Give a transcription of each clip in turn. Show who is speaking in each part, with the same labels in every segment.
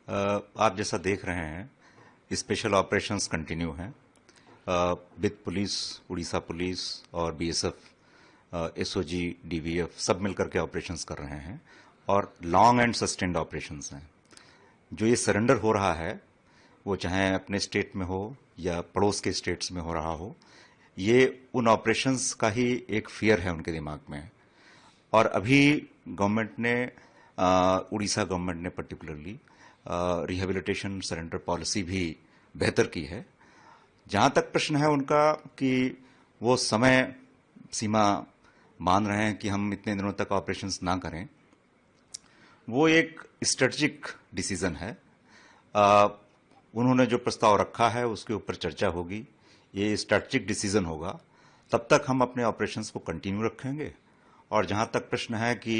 Speaker 1: आप जैसा देख रहे हैं स्पेशल ऑपरेशंस कंटिन्यू हैं विद पुलिस, उड़ीसा पुलिस और बीएसएफ, एसओजी, डीवीएफ सब मिलकर के ऑपरेशंस कर रहे हैं और लॉन्ग एंड सस्टेन्ड ऑपरेशंस हैं। जो ये सरेंडर हो रहा है वो चाहे अपने स्टेट में हो या पड़ोस के स्टेट्स में हो रहा हो, ये उन ऑपरेशंस का ही एक फियर है उनके दिमाग में। और अभी गवर्नमेंट ने, उड़ीसा गवर्नमेंट ने पर्टिकुलरली रिहेबिलिटेशन सरेंडर पॉलिसी भी बेहतर की है। जहां तक प्रश्न है उनका कि वो समय सीमा मान रहे हैं कि हम इतने दिनों तक ऑपरेशंस ना करें, वो एक स्ट्रेटजिक डिसीजन है। उन्होंने जो प्रस्ताव रखा है उसके ऊपर चर्चा होगी, ये स्ट्रेटजिक डिसीजन होगा। तब तक हम अपने ऑपरेशंस को कंटिन्यू रखेंगे। और जहां तक प्रश्न है कि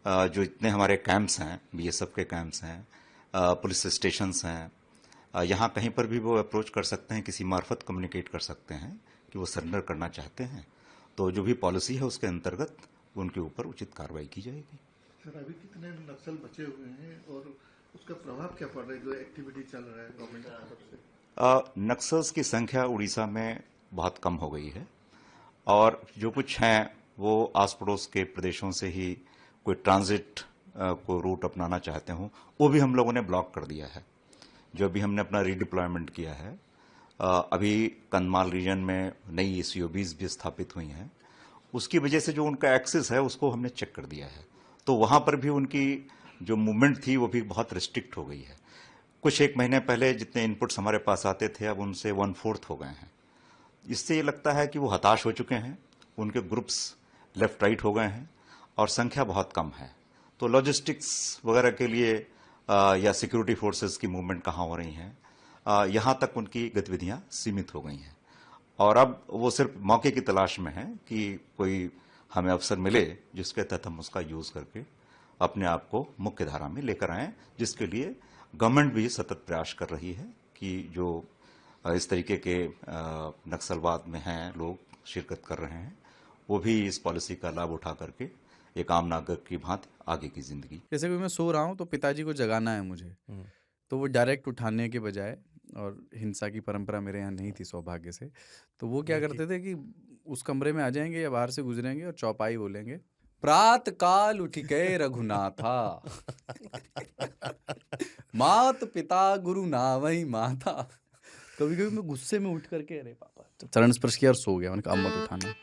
Speaker 1: जो इतने हमारे कैंप्स हैं, बीएसएफ के कैंप्स हैं, पुलिस स्टेशंस हैं, यहाँ कहीं पर भी वो अप्रोच कर सकते हैं, किसी मार्फत कम्युनिकेट कर सकते हैं कि वो सरेंडर करना चाहते हैं। तो जो भी पॉलिसी है उसके अंतर्गत उनके ऊपर उचित कार्रवाई की जाएगी।
Speaker 2: सर, अभी कितने नक्सल बचे हुए हैं और उसका प्रभाव क्या पड़ रहा है जो एक्टिविटी चल रहा है गवर्नमेंट की तरफ से?
Speaker 1: नक्सल्स की संख्या उड़ीसा में बहुत कम हो गई है और जो कुछ हैं वो आस पड़ोस के प्रदेशों से ही कोई ट्रांजिट को रूट अपनाना चाहते हों, वो भी हम लोगों ने ब्लॉक कर दिया है। जो अभी हमने अपना रीडिप्लॉयमेंट किया है, अभी कंधमाल रीजन में नई सीओबीज भी स्थापित हुई हैं, उसकी वजह से जो उनका एक्सेस है उसको हमने चेक कर दिया है। तो वहां पर भी उनकी जो मूवमेंट थी वो भी बहुत रिस्ट्रिक्ट हो गई है। कुछ एक महीने पहले जितने इनपुट्स हमारे पास आते थे अब उनसे 1/4 हो गए हैं। इससे ये लगता है कि वो हताश हो चुके हैं, उनके ग्रुप्स लेफ्ट राइट हो गए हैं और संख्या बहुत कम है। तो लॉजिस्टिक्स वगैरह के लिए या सिक्योरिटी फोर्सेस की मूवमेंट कहाँ हो रही हैं, यहाँ तक उनकी गतिविधियां सीमित हो गई हैं। और अब वो सिर्फ मौके की तलाश में है कि कोई हमें अवसर मिले जिसके तहत हम उसका यूज करके अपने आप को मुख्य धारा में लेकर आएं, जिसके लिए गवर्नमेंट भी सतत प्रयास कर रही है कि जो इस तरीके के नक्सलवाद में हैं लोग शिरकत कर रहे हैं, वो भी इस पॉलिसी का लाभ उठा करके एक आम नागरिक की भांति आगे की जिंदगी।
Speaker 3: जैसे कि मैं सो रहा हूँ तो पिताजी को जगाना है मुझे, तो वो डायरेक्ट उठाने के बजाय, और हिंसा की परंपरा मेरे यहाँ नहीं थी सौभाग्य से, तो वो क्या करते थे कि उस कमरे में आ जाएंगे या बाहर से गुजरेंगे और चौपाई बोलेंगे, प्रात काल उठिके रघुनाथा मात पिता गुरु नावई माता। कभी कभी मैं गुस्से में उठ करके अरे पापा, तो चरण स्पर्श किया और सो गया। मैंने कहा अब मत उठाना।